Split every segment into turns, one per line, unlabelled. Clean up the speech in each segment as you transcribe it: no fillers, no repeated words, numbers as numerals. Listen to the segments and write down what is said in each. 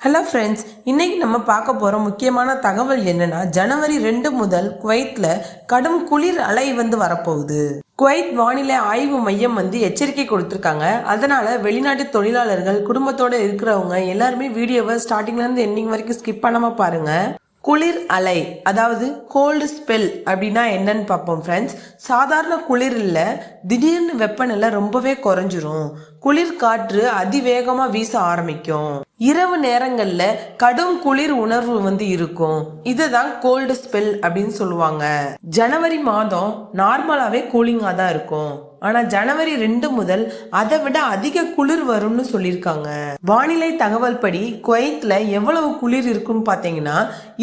Hello friends, இன்னைக்கு நம்ம பார்க்க போகிற முக்கியமான தகவல் என்னன்னா, ஜனவரி 2 முதல் குவைத்தில் கடும் குளிர் அலை வரப்போகுது. குவைத் வானிலை ஆய்வு மையம் எச்சரிக்கை கொடுத்துருக்காங்க. அதனால வெளிநாட்டு தொழிலாளர்கள் குடும்பத்தோடு இருக்கிறவங்க எல்லாருமே வீடியோவை ஸ்டார்டிங்லேருந்து எண்டிங் வரைக்கும் ஸ்கிப் பண்ணாமல் பாருங்க. குளிர் அலை, அதாவது கோல்டு ஸ்பெல் அப்படின்னா என்னன்னு பார்ப்போம் ஃப்ரெண்ட்ஸ். சாதாரண குளிர் இல்லை, திடீர்னு வெப்பநிலை ரொம்பவே குறைஞ்சிரும். குளிர் காற்று அதிவேகமாக வீச ஆரம்பிக்கும். இரவு நேரங்கள்ல கடும் குளிர் உணர்வு இருக்கும். இதுதான் கோல்டு ஸ்பெல் அப்படின்னு சொல்லுவாங்க. ஜனவரி மாதம் நார்மலாவே கூலிங்கா தான் இருக்கும். ஆனா ஜனவரி 2 முதல் அதை விட அதிக குளிர் வரும்னு சொல்லியிருக்காங்க. வானிலை தகவல் படி குவைத்ல எவ்வளவு குளிர் இருக்குன்னு பாத்தீங்கன்னா,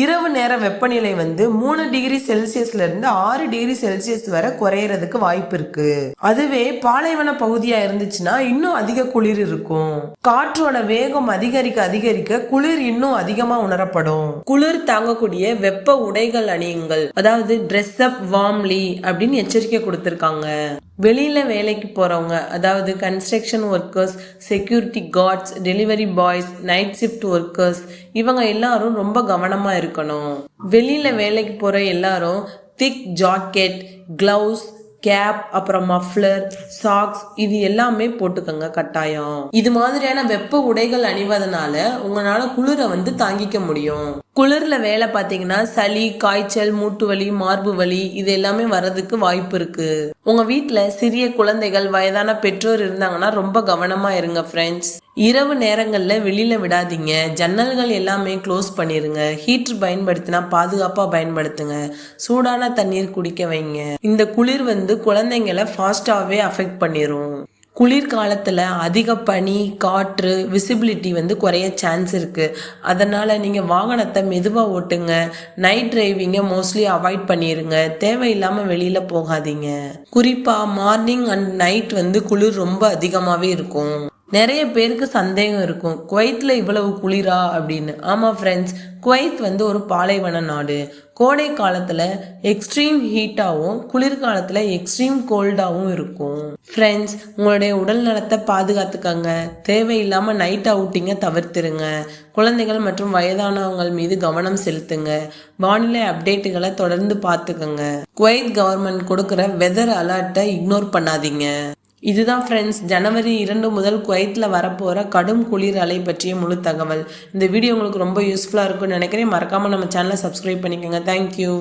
இரவு நேர வெப்பநிலை 3 டிகிரி செல்சியஸ்ல இருந்து 6 டிகிரி செல்சியஸ் வரை குறையறதுக்கு வாய்ப்பு இருக்கு. அதுவே பாலைவன பகுதியா இருந்துச்சுன்னா இன்னும் அதிக குளிர் இருக்கும். காற்றோட வேகம் அதிகரிக்க குளிர் இன்னும் அதிகமா உணரப்படும். குளிர் தாங்கக்கூடிய வெப்ப உடைகள் அணியுங்கள், அதாவது ட்ரெஸ் அப் வார்ம்லி அப்படின்னு எச்சரிக்கை கொடுத்திருக்காங்க. வெளியில வேலைக்கு போறவங்க, அதாவது construction workers, security cards, delivery boys, night shift workers, இவங்க எல்லாரும் ரொம்ப கவனமா இருக்கணும். வெளியில வேலைக்கு போற எல்லாரும் திக் ஜாக்கெட், கிளவுஸ், கேப், அப்புறம் மஃப்ளர், சாக்ஸ் இது எல்லாமே போட்டுக்கங்க கட்டாயம். இது மாதிரியான வெப்ப உடைகள் அணிவதனால உங்களால குளிரை தாங்கிக்க முடியும். குளிர்ல வேலை பார்த்தீங்கன்னா சளி, காய்ச்சல், மூட்டு வலி, மார்பு வலி இது எல்லாமே வர்றதுக்கு வாய்ப்பு இருக்கு. உங்க வீட்டுல சிறிய குழந்தைகள், வயதான பெற்றோர் இருந்தாங்கன்னா ரொம்ப கவனமா இருங்க ஃப்ரெண்ட்ஸ். இரவு நேரங்கள்ல வெளியில விடாதீங்க. ஜன்னல்கள் எல்லாமே க்ளோஸ் பண்ணிருங்க. ஹீட்டர் பயன்படுத்தினா பாதுகாப்பா பயன்படுத்துங்க. சூடான தண்ணீர் குடிக்க வைங்க. இந்த குளிர் குழந்தைங்களை ஃபாஸ்டாவே அஃபெக்ட் பண்ணிரும். குளிர்காலத்தில் அதிக பனி, காற்று, விசிபிலிட்டி குறைய சான்ஸ் இருக்குது. அதனால் நீங்கள் வாகனத்தை மெதுவாக ஓட்டுங்க. நைட் டிரைவிங்கை மோஸ்ட்லி அவாய்ட் பண்ணிடுங்க. தேவையில்லாமல் வெளியில் போகாதீங்க. குறிப்பாக மார்னிங் அண்ட் நைட் குளிர் ரொம்ப அதிகமாகவே இருக்கும். நிறைய பேருக்கு சந்தேகம் இருக்கும், குவைத்தில் இவ்வளவு குளிரா அப்படின்னு. ஆமாம் ஃப்ரெண்ட்ஸ், குவைத் ஒரு பாலைவன நாடு. கோடை காலத்தில் எக்ஸ்ட்ரீம் ஹீட்டாகவும் குளிர்காலத்தில் எக்ஸ்ட்ரீம் கோல்டாகவும் இருக்கும். ஃப்ரெண்ட்ஸ், உங்களுடைய உடல் நலத்தை பாதுகாத்துக்கங்க. தேவையில்லாமல் நைட் அவுட்டிங்கை தவிர்த்துருங்க. குழந்தைகள் மற்றும் வயதானவங்கள் மீது கவனம் செலுத்துங்க. வானிலை அப்டேட்டுகளை தொடர்ந்து பார்த்துக்கங்க. குவைத் கவர்மெண்ட் கொடுக்குற வெதர் அலர்ட்டை இக்னோர் பண்ணாதீங்க. இதுதான் ஃப்ரெண்ட்ஸ், ஜனவரி 2 முதல் குவைத்தில் வரப்போகிற கடும் குளிர் அலை பற்றிய முழு தகவல். இந்த வீடியோ உங்களுக்கு ரொம்ப யூஸ்ஃபுல்லாக இருக்கும்னு நினைக்கிறேன். மறக்காமல் நம்ம சேனலை சப்ஸ்கிரைப் பண்ணிக்கோங்க. தேங்க்யூ.